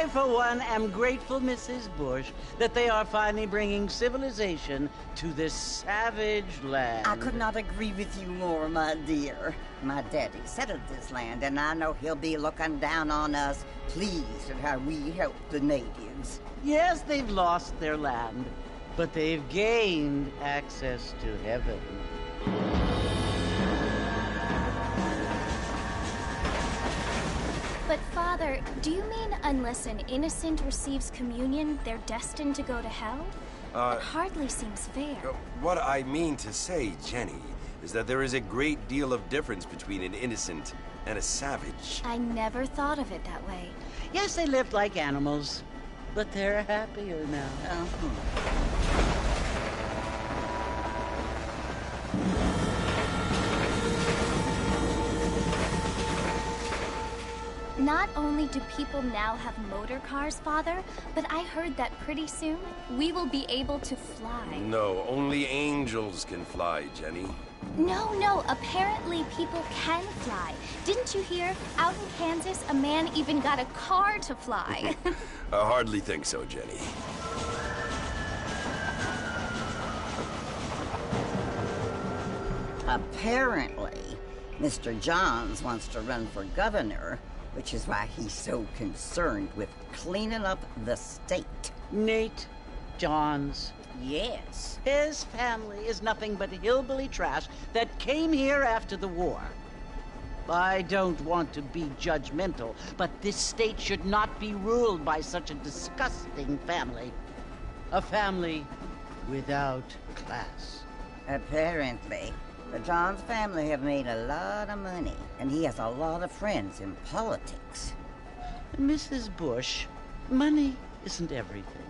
I, for one, am grateful, Mrs. Bush, that they are finally bringing civilization to this savage land. I could not agree with you more, my dear. My daddy settled this land, and I know he'll be looking down on us, pleased at how we help the natives. Yes, they've lost their land, but they've gained access to heaven. But Father, do you mean unless an innocent receives communion, they're destined to go to hell? That hardly seems fair. What I mean to say, Jenny, is that there is a great deal of difference between an innocent and a savage. I never thought of it that way. Yes, they lived like animals, but they're happier now. Not only do people now have motor cars, Father, but I heard that pretty soon we will be able to fly. No, only angels can fly, Jenny. No, apparently people can fly. Didn't you hear? Out in Kansas, a man even got a car to fly. I hardly think so, Jenny. Apparently, Mr. Johns wants to run for governor, which is why he's so concerned with cleaning up the state. Nate Johns. Yes. His family is nothing but hillbilly trash that came here after the war. I don't want to be judgmental, but this state should not be ruled by such a disgusting family. A family without class. Apparently. The Johns family have made a lot of money, and he has a lot of friends in politics. Mrs. Bush, money isn't everything.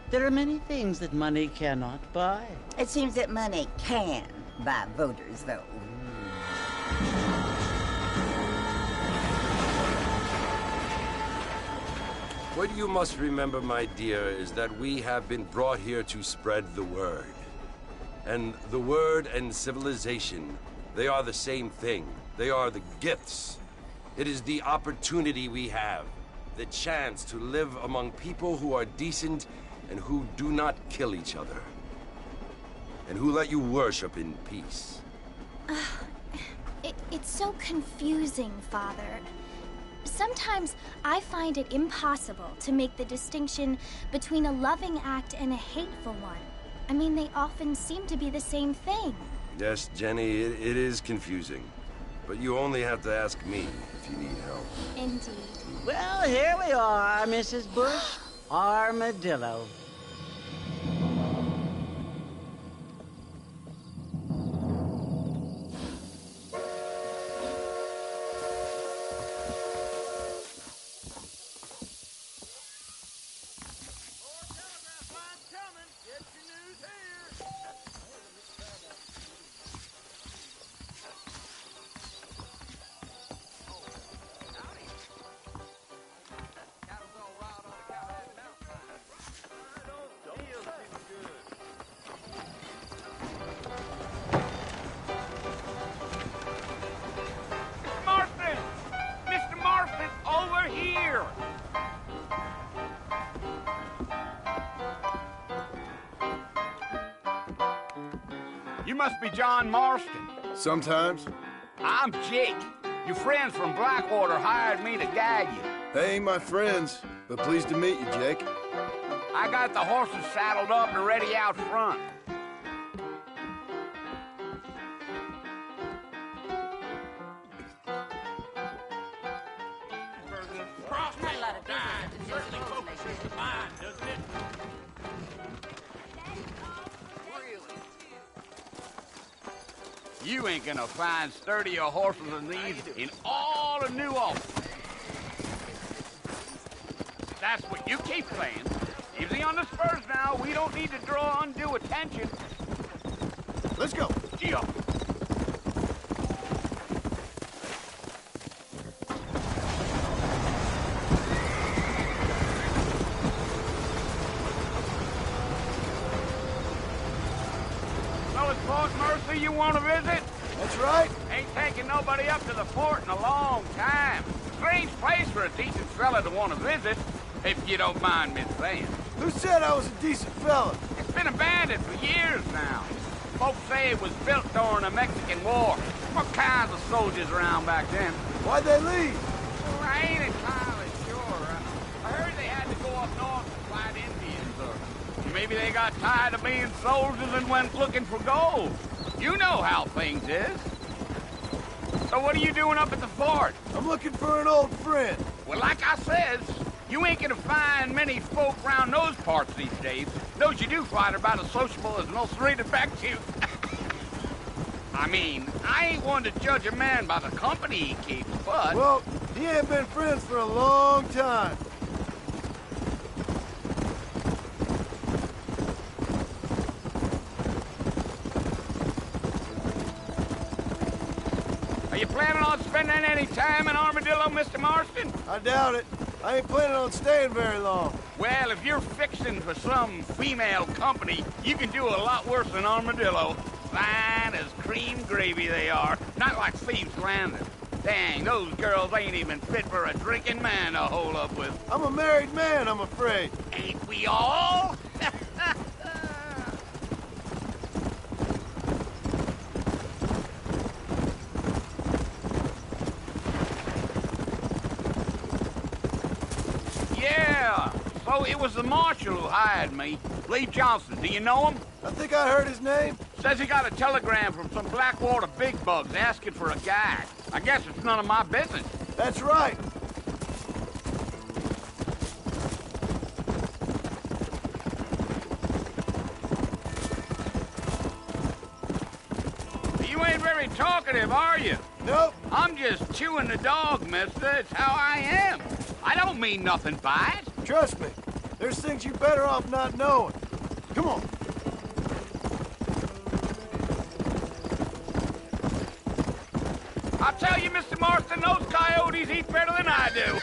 There are many things that money cannot buy. It seems that money can buy voters, though. What you must remember, my dear, is that we have been brought here to spread the word. And the word and civilization, they are the same thing. They are the gifts. It is the opportunity we have, the chance to live among people who are decent and who do not kill each other, and who let you worship in peace. It's so confusing, Father. Sometimes I find it impossible to make the distinction between a loving act and a hateful one. I mean, they often seem to be the same thing. Yes, Jenny, it is confusing. But you only have to ask me if you need help. Indeed. Well, here we are, Mrs. Bush. Armadillo. You must be John Marston. Sometimes. I'm Jake. Your friends from Blackwater hired me to guide you. They ain't my friends, but pleased to meet you, Jake. I got the horses saddled up and ready out front. You ain't gonna find sturdier horses than these in all of New Orleans. That's what you keep saying. Easy on the spurs now. We don't need to draw undue attention. Let's go. Gee up. So it's Port Mercy you want to visit? That's right. Ain't taking nobody up to the fort in a long time. Strange place for a decent fella to want to visit. if you don't mind me saying. Who said I was a decent fella? It's been abandoned for years now. Folks say it was built during the Mexican War. What kinds of soldiers around back then? Why'd they leave? Well, I ain't entirely sure. I heard they had to go up north to fight Indians, or maybe they got tired of being soldiers and went looking for gold. You know how things is. So what are you doing up at the fort? I'm looking for an old friend. Well, like I says, you ain't gonna find many folk around those parts these days. Those you do find are about as sociable as an ulcerated back tooth. I mean, I ain't one to judge a man by the company he keeps, but... Well, he ain't been friends for a long time. Are you planning on spending any time in Armadillo, Mr. Marston? I doubt it. I ain't planning on staying very long. Well, if you're fixing for some female company, you can do a lot worse than Armadillo. Fine as cream gravy they are. Not like Thieves' Landing. Dang, those girls ain't even fit for a drinking man to hole up with. I'm a married man, I'm afraid. Ain't we all? Yeah, so it was the marshal who hired me. Lee Johnson, do you know him? I think I heard his name. Says he got a telegram from some Blackwater big bugs asking for a guide. I guess it's none of my business. That's right. You ain't very talkative, are you? Nope. I'm just chewing the dog, mister. It's how I am. I don't mean nothing by it. Trust me. There's things you're better off not knowing. Come on. I'll tell you, Mr. Marston, those coyotes eat better than I do.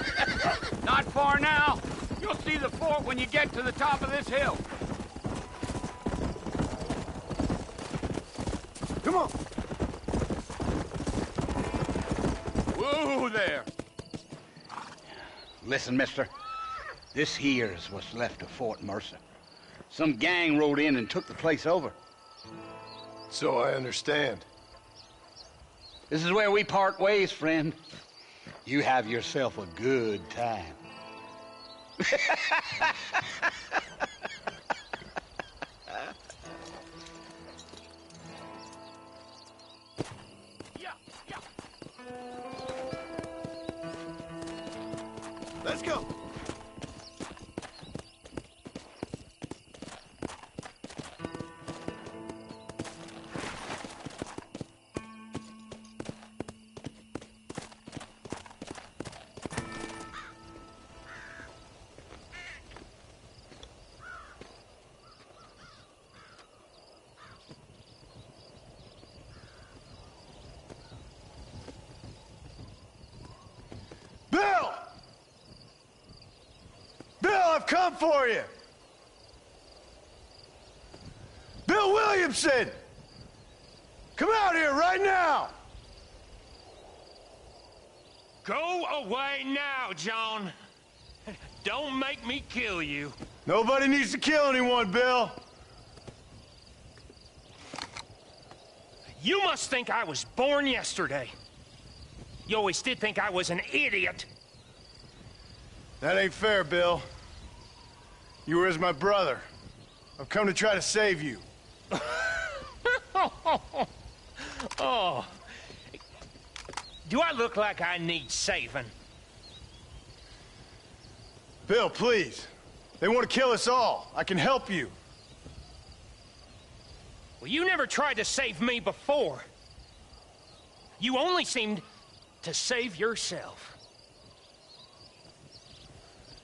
Not far now. You'll see the fort when you get to the top of this hill. Come on. Whoa there. Listen, mister. This here's what's left of Fort Mercer. Some gang rode in and took the place over. So I understand. This is where we part ways, friend. You have yourself a good time. Let's go. Bill! Bill, I've come for you! Bill Williamson! Come out here right now! Go away now, John. Don't make me kill you. Nobody needs to kill anyone, Bill. You must think I was born yesterday. You always did think I was an idiot. That ain't fair, Bill. You were as my brother. I've come to try to save you. Oh. Do I look like I need saving? Bill, please. They want to kill us all. I can help you. Well, you never tried to save me before. You only seemed to save yourself.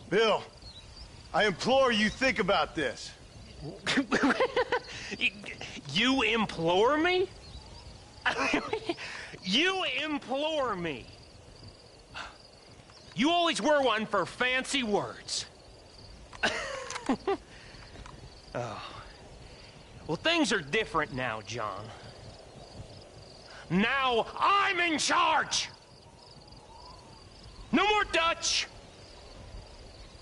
Bill, I implore you think about this. You implore me? You implore me. You always were one for fancy words. Oh. Well, things are different now, John. Now I'm in charge! No more Dutch!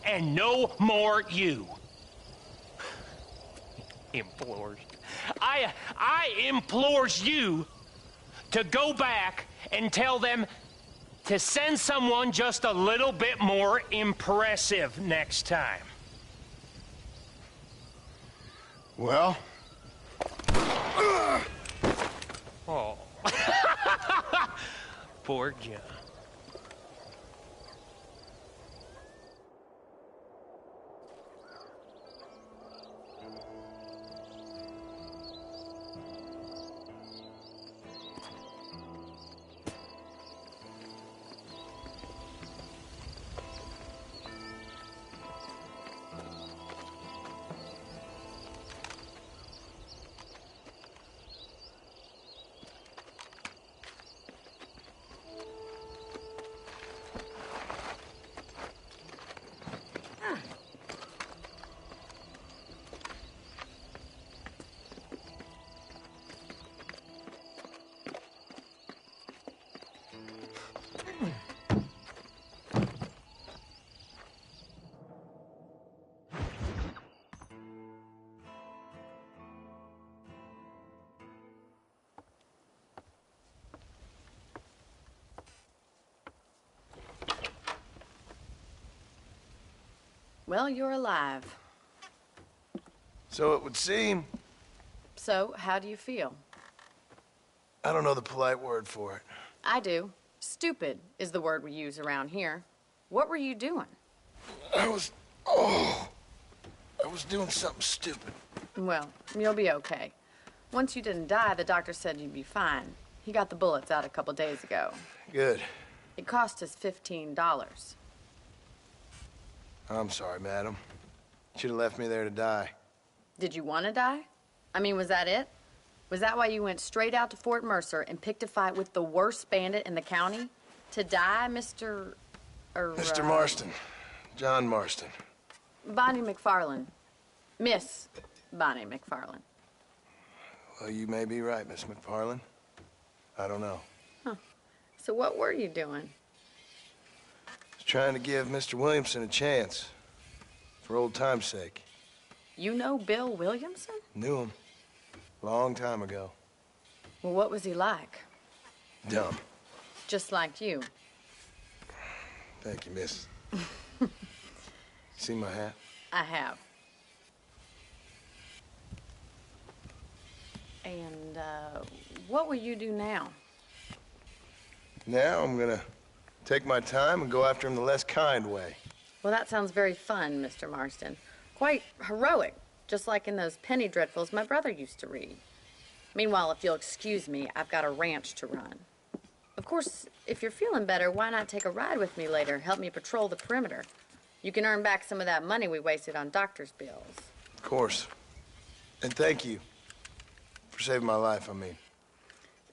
and no more you. Implores. I implores you to go back and tell them to send someone just a little bit more impressive next time. Well? Oh. Poor John. Well, you're alive. So it would seem. So, how do you feel? I don't know the polite word for it. I do. Stupid is the word we use around here. What were you doing? I was doing something stupid. Well, you'll be okay. Once you didn't die, the doctor said you'd be fine. He got the bullets out a couple days ago. Good. It cost us $15. I'm sorry, madam. Should have left me there to die. Did you want to die? I mean, was that it? Was that why you went straight out to Fort Mercer and picked a fight with the worst bandit in the county? To die, Mr. Mr. Marston. John Marston. Bonnie McFarland. Miss Bonnie McFarland. Well, you may be right, Miss McFarland. I don't know. Huh. So what were you doing? I was trying to give Mr. Williamson a chance. For old time's sake. You know Bill Williamson? Knew him. Long time ago. Well, what was he like? Dumb. Just like you. Thank you, miss. See my hat? I have. And, what will you do now? Now I'm gonna take my time and go after him the less kind way. Well, that sounds very fun, Mr. Marston. Quite heroic, just like in those penny dreadfuls my brother used to read. Meanwhile, if you'll excuse me, I've got a ranch to run. Of course, if you're feeling better, why not take a ride with me later? Help me patrol the perimeter. You can earn back some of that money we wasted on doctor's bills. Of course. And thank you. For saving my life, I mean.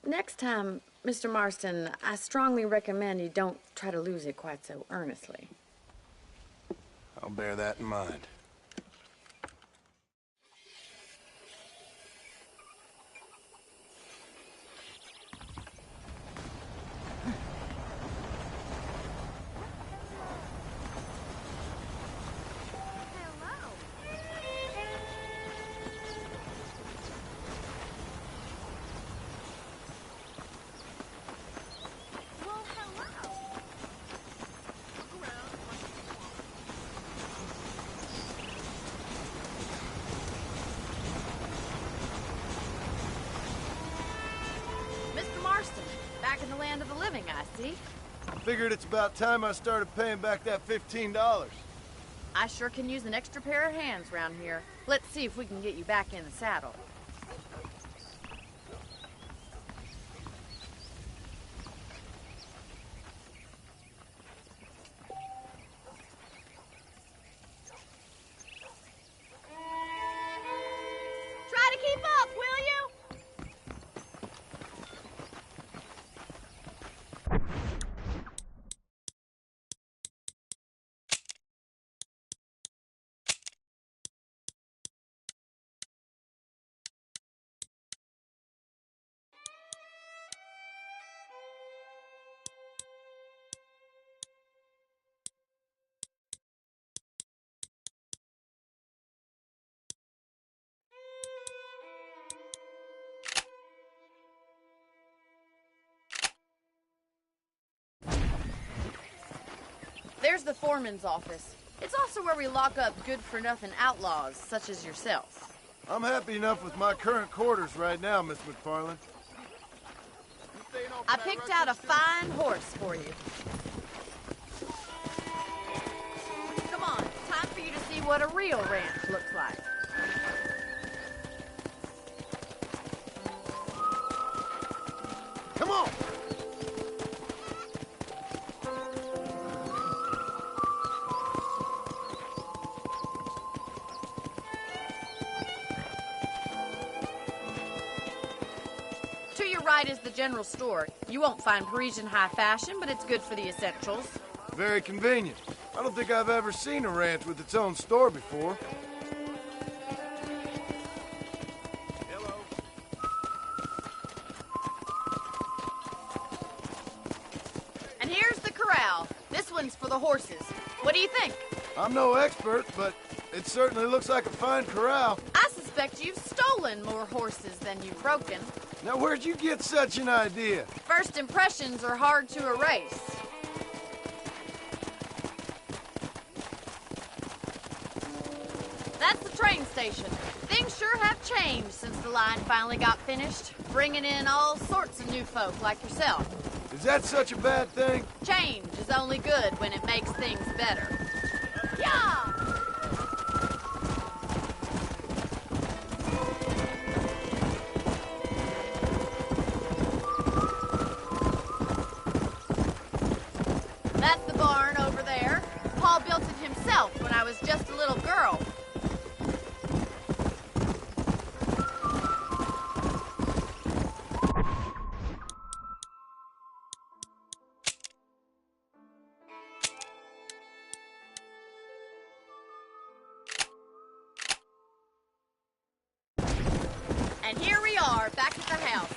Next time, Mr. Marston, I strongly recommend you don't try to lose it quite so earnestly. I'll bear that in mind. Back in the land of the living, I see. Figured it's about time I started paying back that $15. I sure can use an extra pair of hands around here. Let's see if we can get you back in the saddle. There's the foreman's office. It's also where we lock up good-for-nothing outlaws, such as yourself. I'm happy enough with my current quarters right now, Miss McFarland. I picked out a fine horse for you. Come on, time for you to see what a real ranch looks like. Come on! To your right is the general store. You won't find Parisian high fashion, but it's good for the essentials. Very convenient. I don't think I've ever seen a ranch with its own store before. Hello. And here's the corral. This one's for the horses. What do you think? I'm no expert, but it certainly looks like a fine corral. I suspect you've stolen more horses than you've broken. Now, where'd you get such an idea? First impressions are hard to erase. That's the train station. Things sure have changed since the line finally got finished, bringing in all sorts of new folk like yourself. Is that such a bad thing? Change is only good when it makes things better. Yeah! That's the barn over there. Paul built it himself when I was just a little girl. And here we are, back at the house.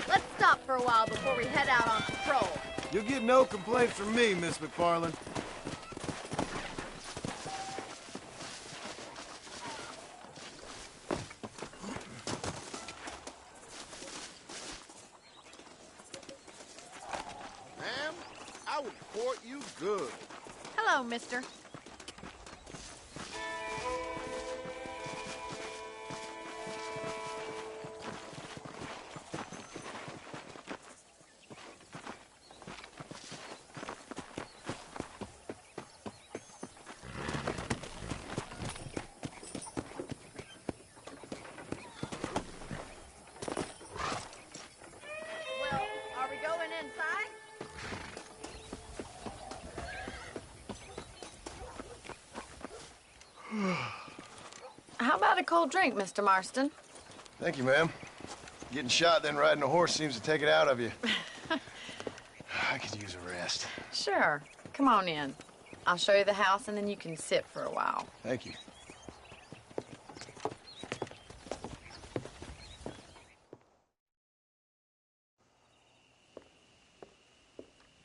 Let's stop for a while before we head out on patrol. You'll get no complaints from me, Miss McFarland. Ma'am, I would court you good. Hello, mister. Well, are we going inside? How about a cold drink, Mr. Marston? Thank you, ma'am. Getting shot, then riding a horse seems to take it out of you. I could use a rest. Sure. Come on in. I'll show you the house, and then you can sit for a while. Thank you.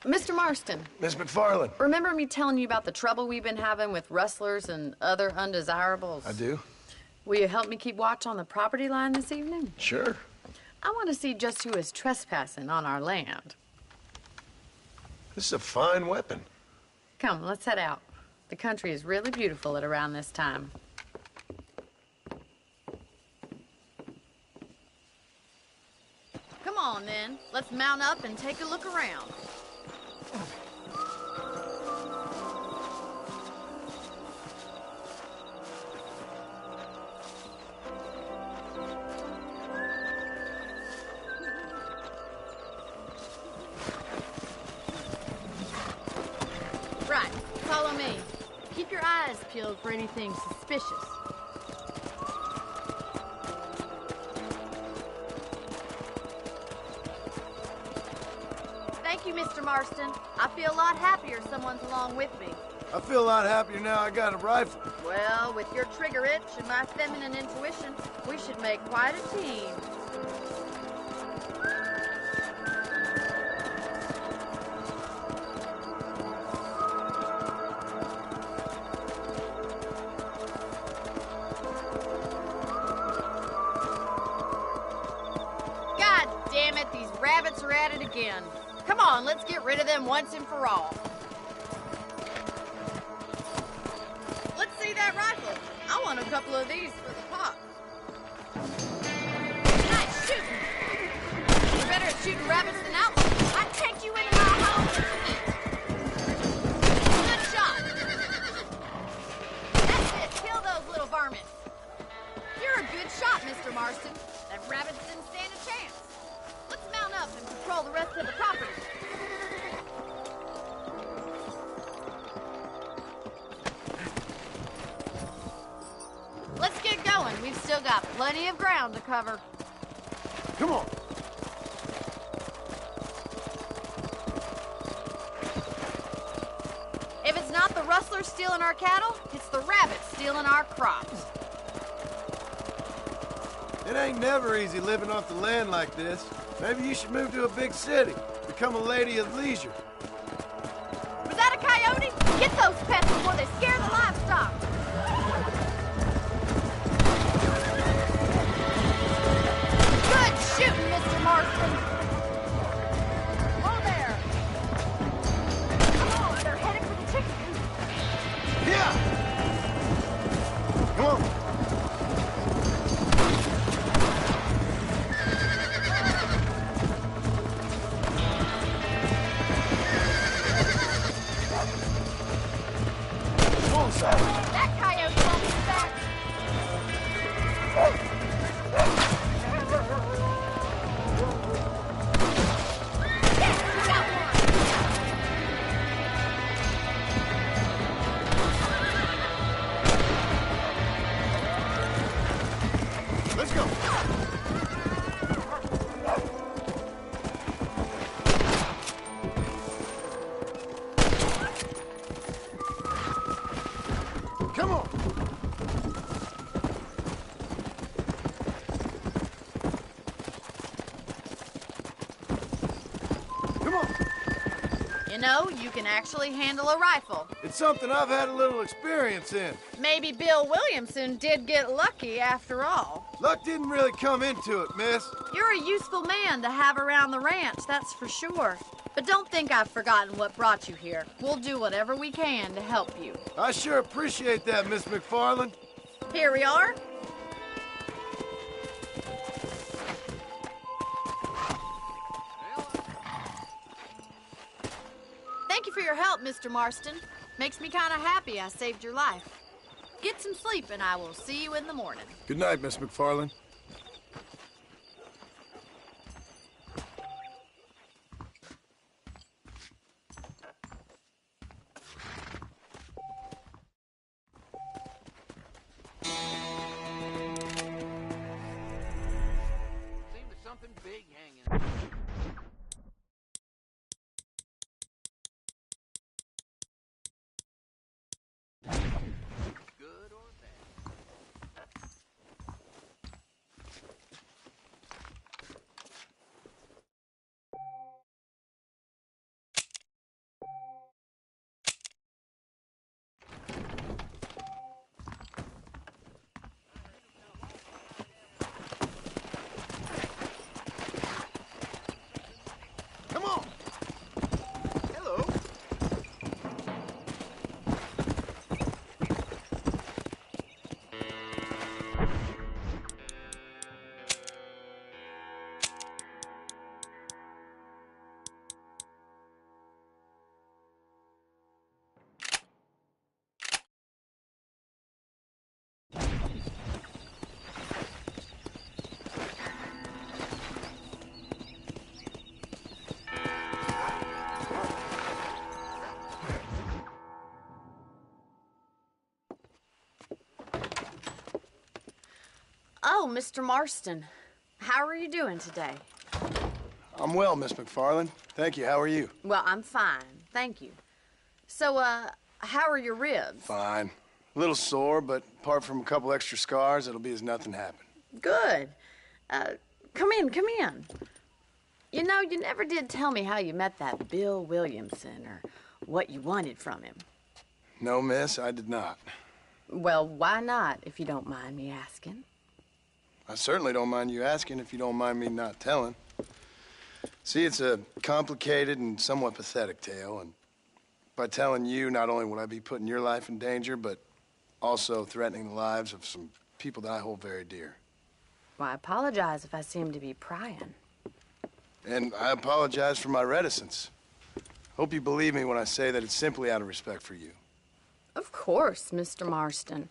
Mr. Marston, Miss McFarland. remember me telling you about the trouble we've been having with rustlers and other undesirables? I do? Will you help me keep watch on the property line this evening? Sure. I want to see just who is trespassing on our land. This is a fine weapon. Come, let's head out. The country is really beautiful at around this time. Come on, then. Let's mount up and take a look around. Right, follow me. Keep your eyes peeled for anything suspicious. Thank you, Mr. Marston. I feel a lot happier someone's along with me. I feel a lot happier now I got a rifle. Well, with your trigger itch and my feminine intuition, we should make quite a team. God damn it, these rabbits are at it again. Come on, let's get rid of them once and for all. couple of these for the pop. Nice shooting. You're better at shooting rabbits than outlaws. I'd take you into my home to eat. Good shot. That's it. Kill those little varmints. You're a good shot, Mr. Marston. That rabbits didn't stand a chance. Let's mount up and patrol the rest of the property. Let's get going. We've still got plenty of ground to cover. Come on. If it's not the rustlers stealing our cattle, it's the rabbits stealing our crops. It ain't never easy living off the land like this. Maybe you should move to a big city. Become a lady of leisure. Was that a coyote? Get those pests before they scare the livestock. Good shooting, Mr. Marston. Oh, there. Come on, they're headed for the chickens. Yeah! Come on. That coyote won't be back. Yes, we got one. Let's go. Come on. Come on. You know, you can actually handle a rifle. It's something I've had a little experience in. Maybe Bill Williamson did get lucky after all. Luck didn't really come into it, miss. You're a useful man to have around the ranch, that's for sure. But don't think I've forgotten what brought you here. We'll do whatever we can to help you. I sure appreciate that, Miss McFarland. Here we are. Thank you for your help, Mr. Marston. Makes me kind of happy I saved your life. Get some sleep and I will see you in the morning. Good night, Miss McFarland. Seems there's something big hanging. Good or bad? Come on. Hello. Oh, Mr. Marston. How are you doing today? I'm well, Miss McFarland. Thank you. How are you? Well, I'm fine. Thank you. So, how are your ribs? Fine. A little sore, but apart from a couple extra scars, it'll be as nothing happened. Good. Come in, come in. You know, you never did tell me how you met that Bill Williamson or what you wanted from him. No, miss, I did not. Well, why not, if you don't mind me asking? I certainly don't mind you asking if you don't mind me not telling. See, it's a complicated and somewhat pathetic tale, and by telling you, not only would I be putting your life in danger, but also threatening the lives of some people that I hold very dear. Well, I apologize if I seem to be prying. And I apologize for my reticence. Hope you believe me when I say that it's simply out of respect for you. Of course, Mr. Marston.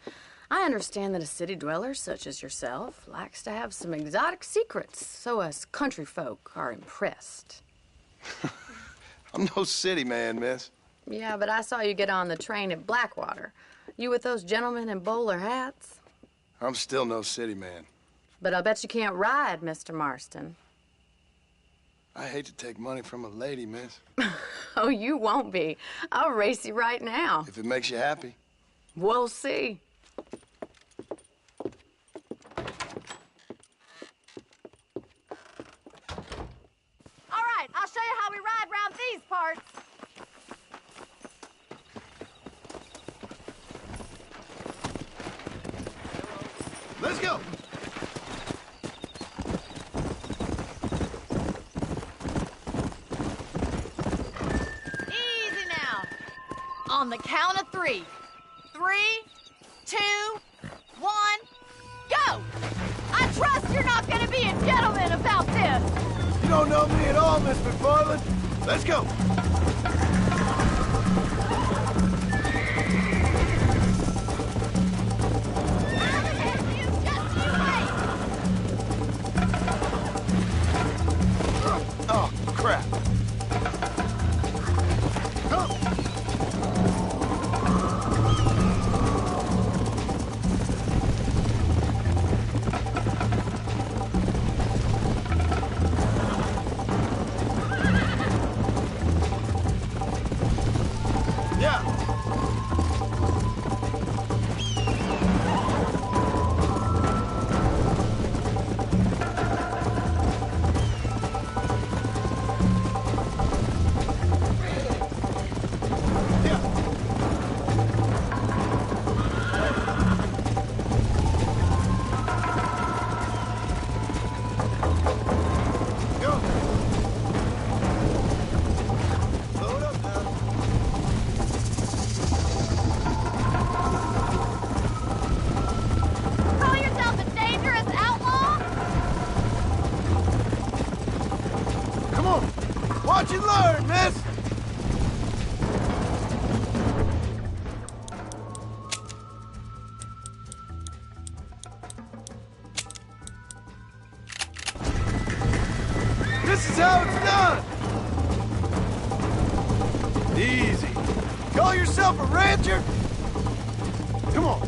I understand that a city dweller such as yourself likes to have some exotic secrets, so us country folk are impressed. I'm no city man, miss. Yeah, but I saw you get on the train at Blackwater. You with those gentlemen in bowler hats? I'm still no city man. But I'll bet you can't ride, Mr. Marston. I hate to take money from a lady, miss. Oh, you won't be. I'll race you right now. If it makes you happy. We'll see. All right, I'll show you how we ride round these parts. Let's go! Easy now. On the count of 3. 3, 2, 1, go! I trust you're not gonna be a gentleman about this. You don't know me at all, Miss McFarland. Let's go! Oh, crap. Call yourself a dangerous outlaw? Come on! Watch and learn, miss! This is how it's done! Easy. Call yourself a rancher? Come on.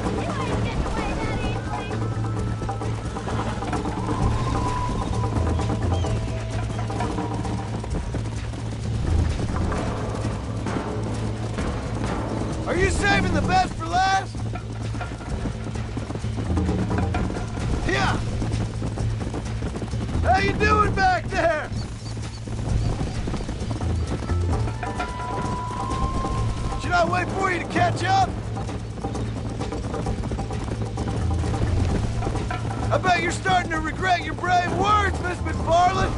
You ain't getting away that easily. Are you saving the best for last? Yeah. How you doing back there? Should I wait for you to catch up? I bet you're starting to regret your brave words, Miss McFarland.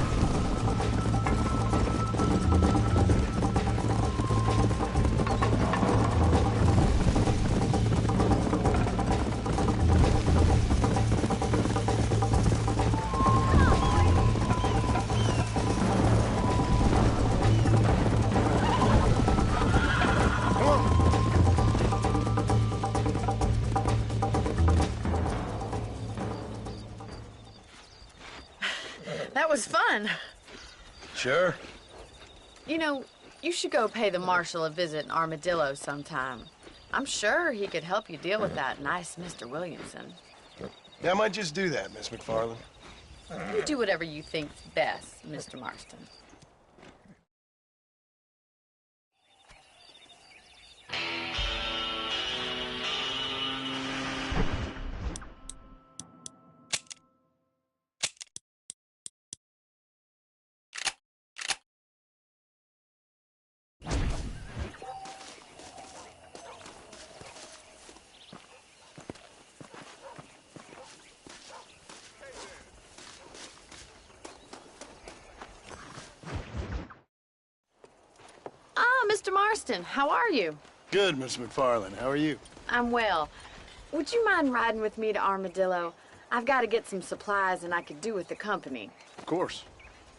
That was fun. Sure. You know, you should go pay the marshal a visit in Armadillo sometime. I'm sure he could help you deal with that nice Mr. Williamson. Yeah, I might just do that, Miss McFarland. You do whatever you think's best, Mr. Marston. Mr. Marston, how are you? Good, Miss McFarland. How are you? I'm well. Would you mind riding with me to Armadillo? I've got to get some supplies and I could do with the company. Of course.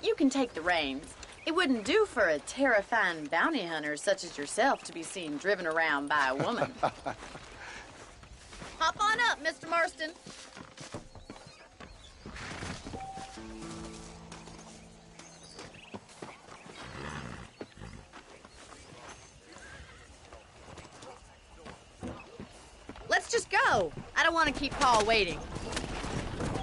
You can take the reins. It wouldn't do for a terrifying bounty hunter such as yourself to be seen driven around by a woman. Hop on up, Mr. Marston. Let's just go. I don't want to keep Paul waiting.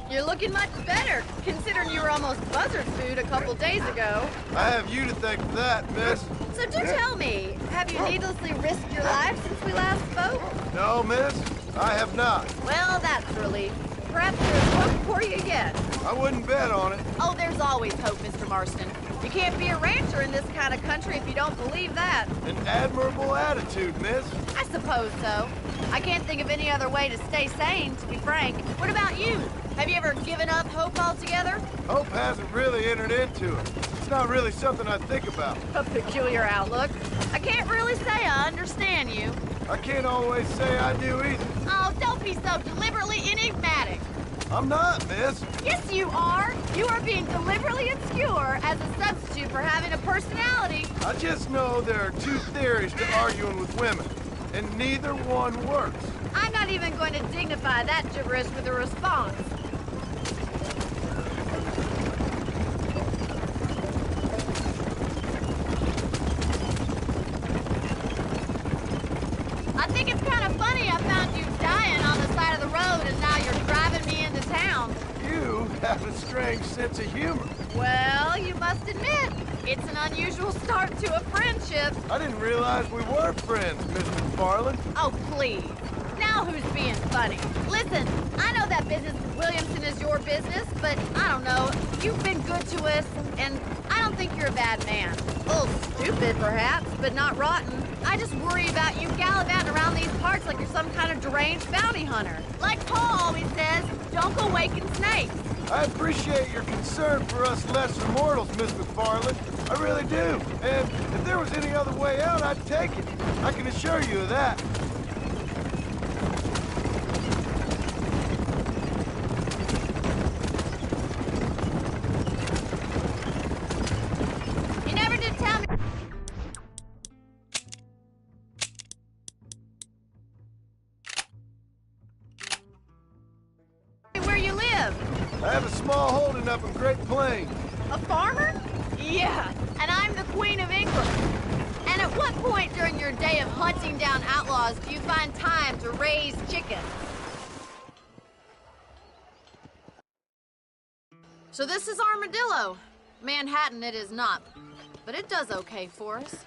You're looking much better, considering you were almost buzzard food a couple days ago. I have you to thank for that, miss. So do tell me, have you needlessly risked your life since we last spoke? No, miss, I have not. Well, that's a relief. Perhaps there's hope for you yet. I wouldn't bet on it. Oh, there's always hope, Mr. Marston. You can't be a rancher in this kind of country if you don't believe that. An admirable attitude, miss. I suppose so. I can't think of any other way to stay sane, to be frank. What about you? Have you ever given up hope altogether? Hope hasn't really entered into it. It's not really something I think about. A peculiar outlook. I can't really say I understand you. I can't always say I do either. Oh, don't be so deliberately enigmatic. I'm not, miss. Yes, you are. You are being deliberately obscure as a substitute for having a personality. I just know there are two theories to arguing with women, and neither one works. I'm not even going to dignify that gibberish with a response. I think it's kind of funny I found you dying on the side of the road and now you're driving me into town. You have a strange sense of humor. Well, you must admit, it's an unusual start to a friendship. I didn't realize we were friends, Miss McFarland. Oh, please. Now who's being funny? Listen, I know that business with Williamson is your business, but I don't know. You've been good to us, and I don't think you're a bad man. A little stupid, perhaps, but not rotten. I just worry about you gallivanting around these parts like you're some kind of deranged bounty hunter. Like Paul always says, don't go waking snakes. I appreciate your concern for us lesser mortals, Miss McFarland. I really do. And if there was any other way out, I'd take it. I can assure you of that. You never did tell me where you live. I have a small holding up in Great Plains. A farmer? Yeah, and I'm the Queen of England. And at what point during your day of hunting down outlaws do you find time to raise chickens? So this is Armadillo. Manhattan it is not, but it does okay for us.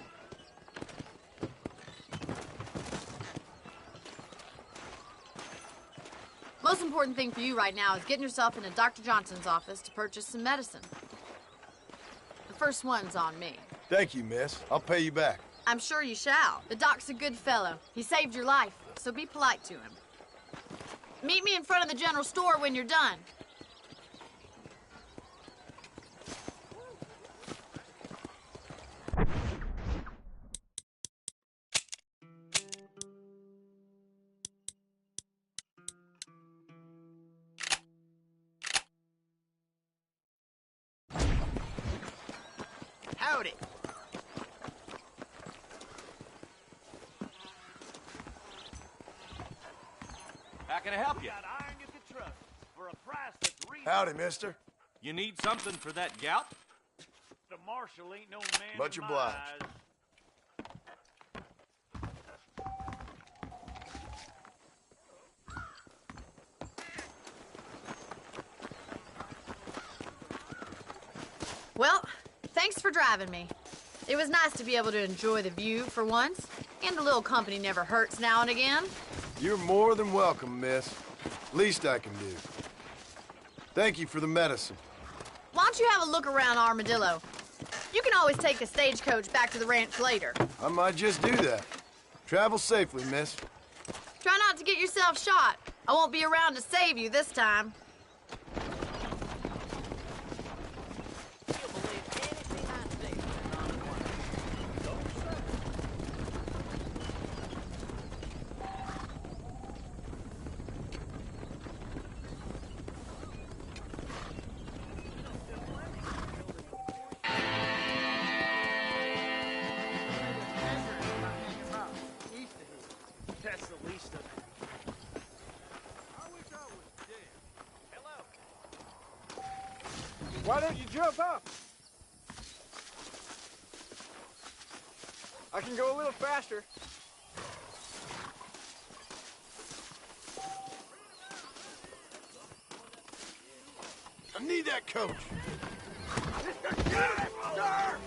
Most important thing for you right now is getting yourself into Dr. Johnson's office to purchase some medicine. The first one's on me. Thank you, miss. I'll pay you back. I'm sure you shall. The doc's a good fellow. He saved your life, so be polite to him. Meet me in front of the general store when you're done. Howdy. How can I help you? Howdy, mister. You need something for that gout? The marshal ain't no man. Much in my obliged. eyes. Well, thanks for driving me. It was nice to be able to enjoy the view for once, and a little company never hurts now and again. You're more than welcome, miss. Least I can do. Thank you for the medicine. Why don't you have a look around Armadillo? You can always take a stagecoach back to the ranch later. I might just do that. Travel safely, miss. Try not to get yourself shot. I won't be around to save you this time. taste of it. I wish I was dead. Hello. Why don't you jump up? I can go a little faster. I need that coach. Get him, sir!